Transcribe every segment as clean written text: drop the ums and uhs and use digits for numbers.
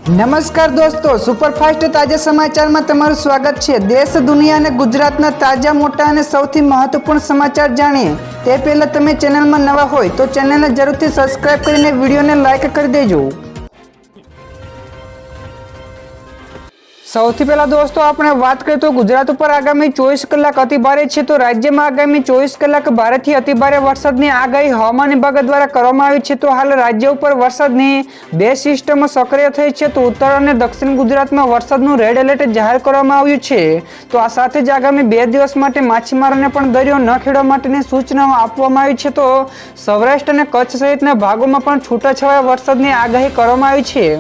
નમસ્કાર દોસ્તો, સુપરફાસ્ટ તાજા સમાચારમાં તમારું સ્વાગત છે। દેશ, દુનિયા અને ગુજરાતના તાજા, મોટા અને સૌથી મહત્વપૂર્ણ સમાચાર જાણીએ તે પહેલા તમે ચેનલમાં નવા હોય તો ચેનલને જરૂરથી સબસ્ક્રાઇબ કરીને વિડીયોને લાઇક કરી દેજો। સૌથી પહેલા દોસ્તો આપણે વાત કરીએ તો ગુજરાત ઉપર આગામી 24 કલાક અતિ ભારે છે તો રાજ્યમાં આગામી 24 કલાક ભારેથી અતિ ભારે વરસાદની આગાહી હવામાન વિભાગ દ્વારા કરવામાં આવી છે। તો હાલ રાજ્ય ઉપર વરસાદની બે સિસ્ટમો સક્રિય થઈ છે તો ઉત્તર અને દક્ષિણ ગુજરાતમાં વરસાદનું રેડ એલર્ટ જાહેર કરવામાં આવ્યું છે। તો આ સાથે જ આગામી 2 દિવસ માટે માછીમારોને પણ દરિયો ન ખેડવા માટેની સૂચનાઓ આપવામાં આવી છે। તો સૌરાષ્ટ્ર અને કચ્છ સહિતના ભાગોમાં પણ છૂટાછવાયા વરસાદની આગાહી કરવામાં આવી છે।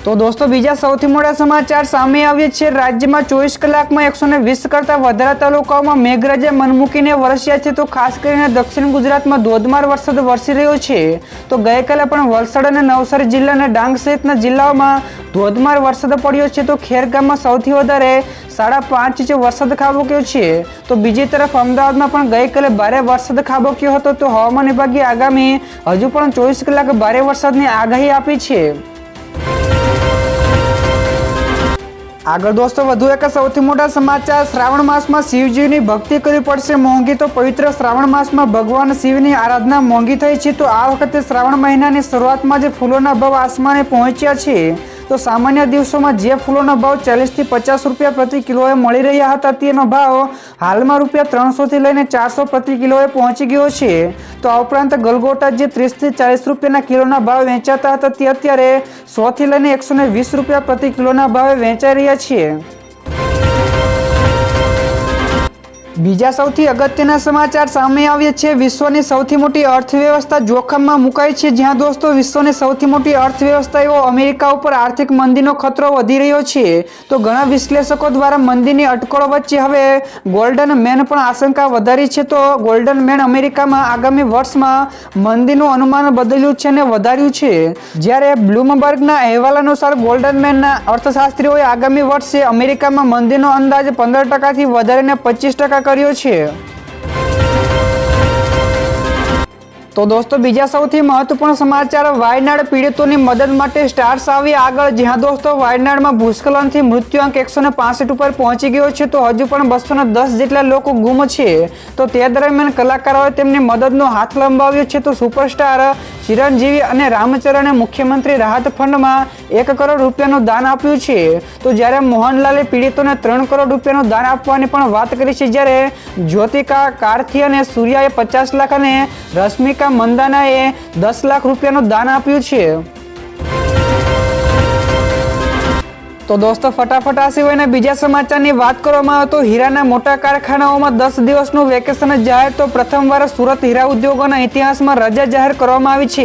તો દોસ્તો બીજા સૌથી મોટા સમાચાર સામે આવ્યા છે। રાજ્યમાં 24 કલાકમાં 120 કરતા વધારે તાલુકાઓમાં મેઘરાજા મન મૂકીને વરસ્યા છે તો ખાસ કરીને દક્ષિણ ગુજરાતમાં ધોધમાર વરસાદ વરસી રહ્યો છે। તો ગઈકાલે પણ વલસાડ અને નવસારી જિલ્લાના ડાંગ સહિતના જિલ્લાઓમાં ધોધમાર વરસાદ પડ્યો છે તો ખેરગામમાં સૌથી વધારે 5.5 ઇંચ વરસાદ ખાબક્યો છે। તો બીજી તરફ અમદાવાદમાં પણ ગઈકાલે ભારે વરસાદ ખાબક્યો હતો તો હવામાન વિભાગે આગામી હજુ પણ 24 કલાક ભારે વરસાદની આગાહી આપી છે। આગળ દોસ્તો વધુ એક સૌથી મોટા સમાચાર, શ્રાવણ માસમાં શિવજીની ભક્તિ કરવી પડશે મોંઘી। તો પવિત્ર શ્રાવણ માસમાં ભગવાન શિવની આરાધના મોંઘી થઈ છે તો આ વખતે શ્રાવણ મહિનાની શરૂઆતમાં જે ફૂલોના ભાવ આસમાને પહોંચ્યા છે તો સામાન્ય દિવસોમાં જે ફૂલોનો ભાવ 40 થી 50 રૂપિયા પ્રતિ કિલોએ મળી રહ્યા હતા તેનો ભાવ હાલમાં રૂપિયા 300 થી લઈને 400 પ્રતિ કિલોએ પહોંચી ગયો છે। તો આ ઉપરાંત ગલગોટા જે 30 થી 40 રૂપિયાના કિલોના ભાવે વેચાતા હતા તે અત્યારે 100 થી લઈને 120 રૂપિયા પ્રતિ કિલોના ભાવે વેચાઈ રહ્યા છે। બીજા સૌથી અગત્યના સમાચાર સામે આવ્યા છે। વિશ્વની સૌથી મોટી અર્થવ્યવસ્થા જોખમમાં મુકાઈ છે। જ્યાં દોસ્તો વિશ્વની સૌથી મોટી અર્થવ્યવસ્થા એવો અમેરિકા ઉપર આર્થિક મંદીનો ખતરો વધી રહ્યો છે। તો ઘણા વિશ્લેષકો દ્વારા મંદીની અટકળો વચ્ચે હવે ગોલ્ડન મેન પણ આશંકા વધારી છે। તો ગોલ્ડન મેન અમેરિકામાં આગામી વર્ષમાં મંદીનું અનુમાન બદલ્યું છે અને વધાર્યું છે। જ્યારે બ્લૂમબર્ગના અહેવાલ અનુસાર ગોલ્ડન મેનના અર્થશાસ્ત્રીઓએ આગામી વર્ષે અમેરિકામાં મંદીનો અંદાજ 15% થી વધારીને 25% કર્યો છે। તો દોસ્તો બીજા સૌથી મહત્વપૂર્ણ સમાચાર, વાયનાડ પીડિતોની મદદ માટે સ્ટાર્સ આવી આગળ। જ્યાં દોસ્તો વાયનાડમાં ભૂસ્ખલનથી મૃત્યુઆંક 165 ઉપર પહોંચી ગયો છે તો હજુ પણ 210 જેટલા લોકો ગુમ છે। તો તે દરમિયાન કલાકારોએ તેમની મદદનો હાથ લંબાવ્યો છે। તો સુપરસ્ટાર ચિરંજીવી અને રામચરણે મુખ્યમંત્રી રાહત ફંડમાં 1 કરોડ રૂપિયાનું દાન આપ્યું છે। તો જ્યારે મોહનલાલે પીડિતોને 3 કરોડ રૂપિયાનું દાન આપવાની પણ વાત કરી છે। જ્યારે જ્યોતિકા કારથી અને સૂર્યાએ 50 લાખ અને રશ્મિકા મંદાનાએ 10 લાખ રૂપિયાનું દાન આપ્યું છે। તો દોસ્તો ફટાફટ આ સિવાયના બીજા સમાચારની વાત કરવામાં આવે તો હીરાના મોટા કારખાનાઓમાં 10 દિવસનું વેકેશન જાહેર। તો પ્રથમવાર સુરત હીરા ઉદ્યોગોના ઇતિહાસમાં રજા જાહેર કરવામાં આવી છે।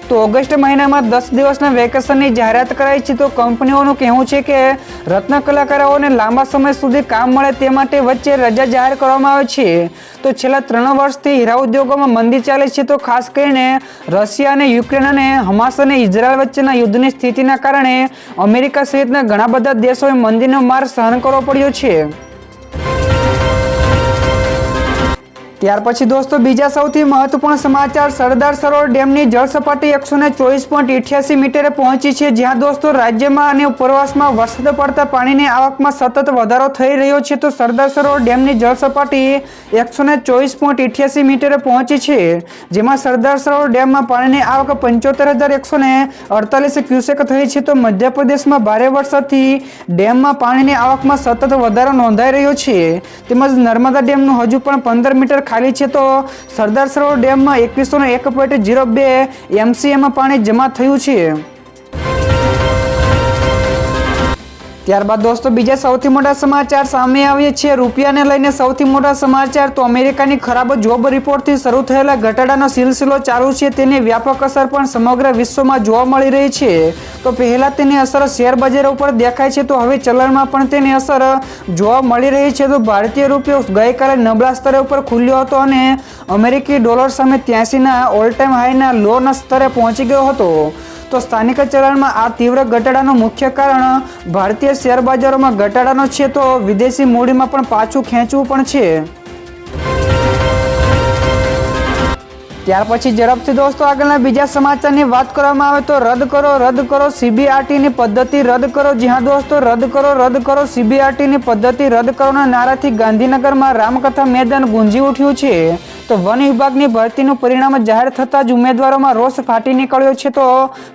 તો ઓગસ્ટ મહિનામાં 10 દિવસના વેકેશનની જાહેરાત કરાઈ છે। તો કંપનીઓનું કહેવું છે કે રત્ન કલાકારોને લાંબા સમય સુધી કામ મળે તે માટે વચ્ચે રજા જાહેર કરવામાં આવે છે। તો છેલ્લા 3 વર્ષથી હીરા ઉદ્યોગોમાં મંદી ચાલે છે। તો ખાસ કરીને રશિયા અને યુક્રેન અને હમાસ અને ઇઝરાયલ વચ્ચેના યુદ્ધની સ્થિતિના કારણે અમેરિકા સહિતના ઘણા બધા દેશોએ મંદીનો માર સહન કરવો પડ્યો છે। ત્યાર પછી દોસ્તો બીજા સૌથી મહત્વપૂર્ણ સમાચાર, સરદાર સરોવર ડેમની જળ સપાટી 124.88 મીટરે પહોંચી છે। જ્યાં દોસ્તો રાજ્યમાં અને ઉપરવાસમાં વરસાદ પડતા પાણીની આવકમાં સતત વધારો થઈ રહ્યો છે। તો સરદાર સરોવર ડેમની જળ સપાટી 124.88 મીટરે પહોંચી છે। જેમાં સરદાર સરોવર ડેમમાં પાણીની આવક 75,148 ક્યુસેક થઈ છે। તો મધ્યપ્રદેશમાં ભારે વરસાદથી ડેમમાં પાણીની આવકમાં સતત વધારો નોંધાઈ રહ્યો છે। તેમજ નર્મદા ડેમનું હજુ પણ 15 મીટર ખાલી છે। તો સરદાર સરોવર ડેમમાં 2101.02 MCM પાણી જમા થયું છે। ત્યારબાદ દોસ્તો બીજા સૌથી મોટા સમાચાર સામે આવ્યા છે। રૂપિયાને લઈને સૌથી મોટા સમાચાર, તો અમેરિકાની ખરાબ જોબ રિપોર્ટથી શરૂ થયેલા ઘટાડાનો સિલસિલો ચાલુ છે। તેની વ્યાપક અસર પણ સમગ્ર વિશ્વમાં જોવા મળી રહી છે। તો પહેલા તેની અસર શેર બજાર ઉપર દેખાય છે તો હવે ચલણમાં પણ તેની અસર જોવા મળી રહી છે। તો ભારતીય રૂપિયો ગઈકાલે નબળા સ્તરે ઉપર ખુલ્યો હતો અને અમેરિકી ડોલર સામે 83ના ઓલ ટાઈમ હાઈના લોના સ્તરે પહોંચી ગયો હતો। તો સ્થાનિક ચલણમાં આ તીવ્ર ઘટાડાનું મુખ્ય કારણ ભારતીય શેર બજારોમાં ઘટાડાનો છે તો વિદેશી મૂડીમાં પણ પાછું ખેંચવું પણ છે। ત્યાર પછી ઝડપથી દોસ્તો આગળના બીજા સમાચારની વાત કરવામાં આવે તો રદ કરો સીબીઆરટીની પદ્ધતિ રદ કરો. જી હા દોસ્તો, રદ કરો સીબીઆરટીની પદ્ધતિ રદ કરોના નારાથી ગાંધીનગરમાં રામકથા મેદાન ગુંજી ઉઠ્યું છે. તો વન વિભાગની ભરતીનું પરિણામ જાહેર થતાં જ ઉમેદવારોમાં રોષ ફાટી નીકળ્યો છે. તો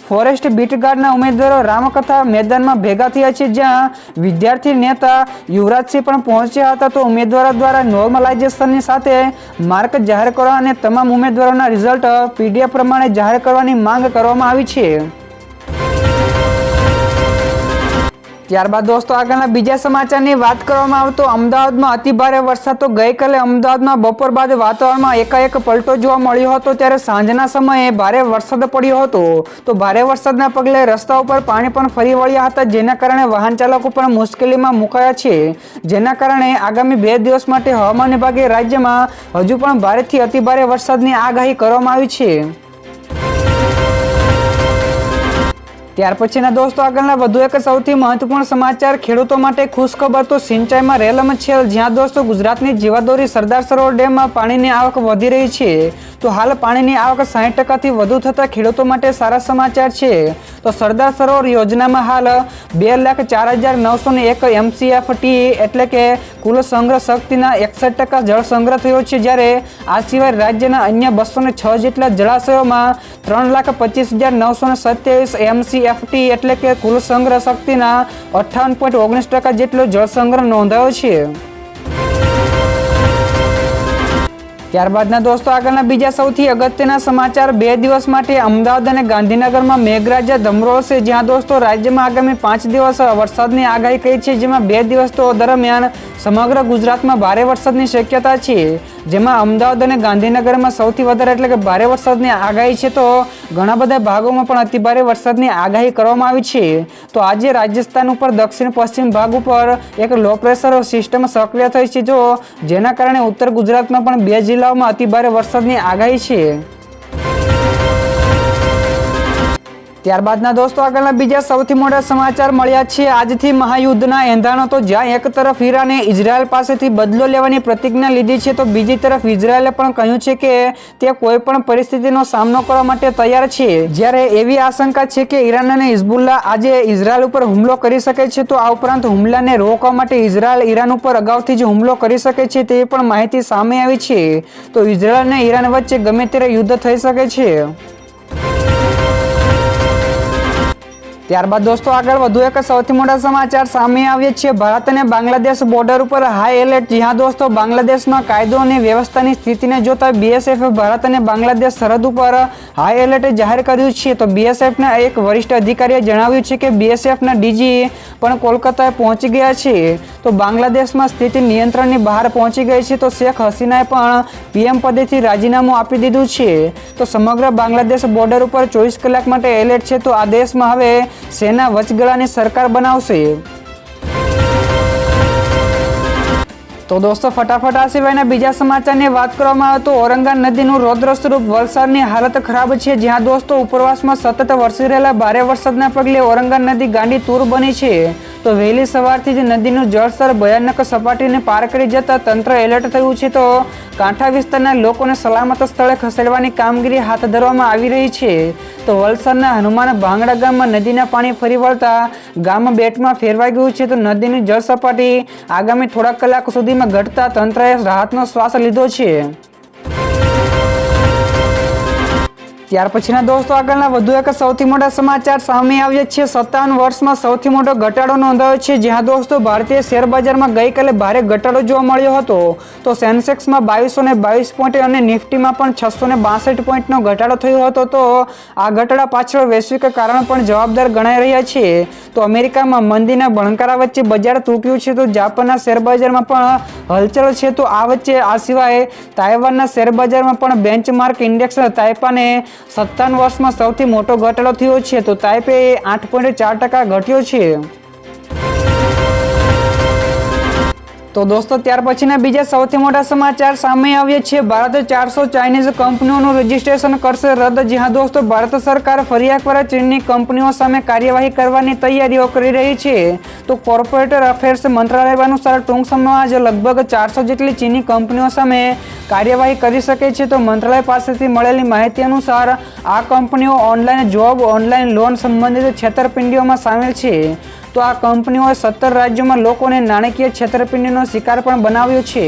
ફોરેસ્ટ બીટગાર્ડના ઉમેદવારો રામકથા મેદાનમાં ભેગા થયા છે, જ્યાં વિદ્યાર્થી નેતા યુવરાજસિંહ પણ પહોંચ્યા હતા. તો ઉમેદવારો દ્વારા નોર્મલાઇઝેશનની સાથે માર્ક જાહેર કરવા અને તમામ ઉમેદવારોના રિઝલ્ટ પીડીએફ પ્રમાણે જાહેર કરવાની માંગ કરવામાં આવી છે. ત્યારબાદ દોસ્તો આગળના બીજા સમાચારની વાત કરવામાં આવે તો અમદાવાદમાં અતિભારે વરસાદ. તો ગઈકાલે અમદાવાદમાં બપોર બાદ વાતાવરણમાં એકાએક પલટો જોવા મળ્યો હતો, ત્યારે સાંજના સમયે ભારે વરસાદ પડ્યો હતો. તો ભારે વરસાદના પગલે રસ્તા ઉપર પાણી પણ ફરી વળ્યા હતા, જેના કારણે વાહન ચાલકો પણ મુશ્કેલીમાં મુકાયા છે. જેના કારણે આગામી 2 દિવસ માટે હવામાન વિભાગે રાજ્યમાં હજુ પણ ભારેથી અતિભારે વરસાદની આગાહી કરવામાં આવી છે. ત્યાર પછીના દોસ્તો આગળના વધુ એક સૌથી મહત્વપૂર્ણ સમાચાર ખેડૂતો માટે ખુશખબર. તો સિંચાઈમાં રેલમછેલ. જ્યાં દોસ્તો ગુજરાતની જીવાદોરી સરદાર સરોવર ડેમમાં પાણીની આવક વધી રહી છે. તો હાલ પાણીની આવક 60%થી વધુ થતા ખેડૂતો માટે સારા સમાચાર છે. તો સરદાર સરોવર યોજનામાં હાલ 2,04,901 MCFT એટલે કે કુલ સંગ્રહ શક્તિના 61% જળ સંગ્રહ થયો છે, જ્યારે આ સિવાય રાજ્યના અન્ય 206 જેટલા જળાશયોમાં 3,25,927 MCFT એટલે કે કુલ સંગ્રહ શક્તિના 58.19% જેટલો જળ સંગ્રહ નોંધાયો છે. ત્યારબાદના દોસ્તો આગળના બીજા સૌથી અગત્યના સમાચાર. 2 દિવસ માટે અમદાવાદ અને ગાંધીનગરમાં મેઘરાજા ધમરોળશે. જ્યાં દોસ્તો રાજ્યમાં આગામી 5 દિવસ વરસાદની આગાહી કરી છે, જેમાં 2 દિવસ તો દરમિયાન સમગ્ર ગુજરાતમાં ભારે વરસાદની શક્યતા છે, જેમાં અમદાવાદ અને ગાંધીનગરમાં સૌથી વધારે એટલે કે ભારે વરસાદની આગાહી છે. તો ઘણા બધા ભાગોમાં પણ અતિભારે વરસાદની આગાહી કરવામાં આવી છે. તો આજે રાજસ્થાન ઉપર દક્ષિણ પશ્ચિમ ભાગ ઉપર એક લો પ્રેશર સિસ્ટમ સક્રિય થઈ છે, જેના કારણે ઉત્તર ગુજરાતમાં પણ 2 જિલ્લાઓમાં અતિભારે વરસાદની આગાહી છે. ત્યારબાદના દોસ્તો આગળના બીજા સૌથી મોટા સમાચાર મળ્યા છે આજથી મહાયુદ્ધના એંધાણો. તો જ્યાં એક તરફ ઈરાને ઇઝરાયલ પાસેથી બદલો લેવાની પ્રતિજ્ઞા લીધી છે, તો બીજી તરફ ઇઝરાયલે પણ કહ્યું છે કે તે કોઈ પણ પરિસ્થિતિનો સામનો કરવા માટે તૈયાર છે. જ્યારે એવી આશંકા છે કે ઈરાન અને હિઝબુલ્લા આજે ઇઝરાયલ ઉપર હુમલો કરી શકે છે. તો આ ઉપરાંત હુમલાને રોકવા માટે ઇઝરાયલ ઈરાન ઉપર અગાઉથી જ હુમલો કરી શકે છે તેવી પણ માહિતી સામે આવી છે. તો ઇઝરાયલ અને ઈરાન વચ્ચે ગમે ત્યારે યુદ્ધ થઈ શકે છે. ત્યારબાદ દોસ્તો આગળ વધુ એક સૌથી મોટા સમાચાર સામે આવ્યા છે. ભારત અને બાંગ્લાદેશ બોર્ડર ઉપર હાઈ એલર્ટ. જ્યાં દોસ્તો બાંગ્લાદેશમાં કાયદો અને વ્યવસ્થાની સ્થિતિને જોતા BSF ભારત અને બાંગ્લાદેશ સરહદ ઉપર હાઈ એલર્ટ જાહેર કર્યું છે. તો BSFના એક વરિષ્ઠ અધિકારીએ જણાવ્યું છે કે BSFના DG પણ કોલકાતાએ પહોંચી ગયા છે. તો બાંગ્લાદેશમાં સ્થિતિ નિયંત્રણની બહાર પહોંચી ગઈ છે. તો શેખ હસીનાએ પણ PM પદેથી રાજીનામું આપી દીધું છે. તો સમગ્ર બાંગ્લાદેશ બોર્ડર ઉપર 24 કલાક માટે એલર્ટ છે. તો આ દેશમાં હવે સેના વચગાળાની સરકાર બનાવશે. તો દોસ્તો ફટાફટ આ સિવાયના બીજા સમાચારની વાત કરવામાં આવે તો ઔરંગા નદીનું રૌદ્ર સ્વરૂપ. વલસાડની હાલત ખરાબ છે, જ્યાં દોસ્તો ઉપરવાસમાં સતત વરસી રહેલા ભારે વરસાદના પગલે ઔરંગા નદી ગાંડી તૂર બની છે. તો વહેલી સવારથી જ નદીનું જળસ્તર ભયાનક સપાટીને પાર કરી જતા તંત્ર એલર્ટ થયું છે. તો કાંઠા વિસ્તારના લોકોને સલામત સ્થળે ખસેડવાની કામગીરી હાથ ધરવામાં આવી રહી છે. તો વલસાડના હનુમાન ભાંગડા ગામમાં નદીના પાણી ફરી વળતા ગામ બેટમાં ફેરવાઈ ગયું છે. તો નદીની જળ સપાટી આગામી થોડા કલાક સુધીમાં ઘટતા તંત્રએ રાહતનો શ્વાસ લીધો છે. ત્યાર પછીના દોસ્તો આગળના વધુ એક સૌથી મોટા સમાચાર સામે આવ્યા છે. 57 વર્ષમાં સૌથી મોટો ઘટાડો નોંધાયો છે. જ્યાં દોસ્તો ભારતીય શેર બજારમાં ગઈકાલે ભારે ઘટાડો જોવા મળ્યો હતો. તો સેન્સેક્સમાં 2222 પોઈન્ટ અને નિફ્ટીમાં પણ 662 પોઈન્ટનો ઘટાડો થયો હતો. તો આ ઘટાડા પાછળ વૈશ્વિક કારણ પણ જવાબદાર ગણાઈ રહ્યા છે. તો અમેરિકામાં મંદીના ભણકારા વચ્ચે બજાર તૂટ્યું છે. તો જાપાનના શેર બજારમાં પણ હલચલ છે. તો આ વચ્ચે આ સિવાય તાઇવાનના શેર બજારમાં પણ બેન્ચમાર્ક ઇન્ડેક્સ તાઇપાને 57 વર્ષમાં સૌથી મોટો ઘટાડો થયો છે. તો તાઇપે 8.4% ઘટ્યો છે. તો તો દોસ્તો ત્યાર પછીના બીજા સૌથી મોટા સમાચાર સામે આવ્યા છે. ભારત 400 ચાઇનીઝ કંપનીઓનું રજીસ્ટ્રેશન કરશે રદ. જ્યાં દોસ્તો ભારત સરકાર ફરી એકવાર ચીનની કંપનીઓ સામે કાર્યવાહી કરવાની તૈયારીઓ કરી રહી છે. તો કોર્પોરેટ અફેર્સ મંત્રાલય અનુસાર ટૂંક સમયમાં જ લગભગ 400 જેટલી ચીની કંપનીઓ સામે કાર્યવાહી કરી શકે છે. તો મંત્રાલય પાસેથી મળેલી માહિતી અનુસાર આ કંપનીઓ ઓનલાઈન જોબ, ઓનલાઈન લોન સંબંધિત છેતરપિંડીઓમાં સામેલ છે. તો આ કંપનીઓએ 17 રાજ્યોમાં લોકોને નાણાકીય છેતરપિંડીનો શિકાર પણ બનાવ્યો છે.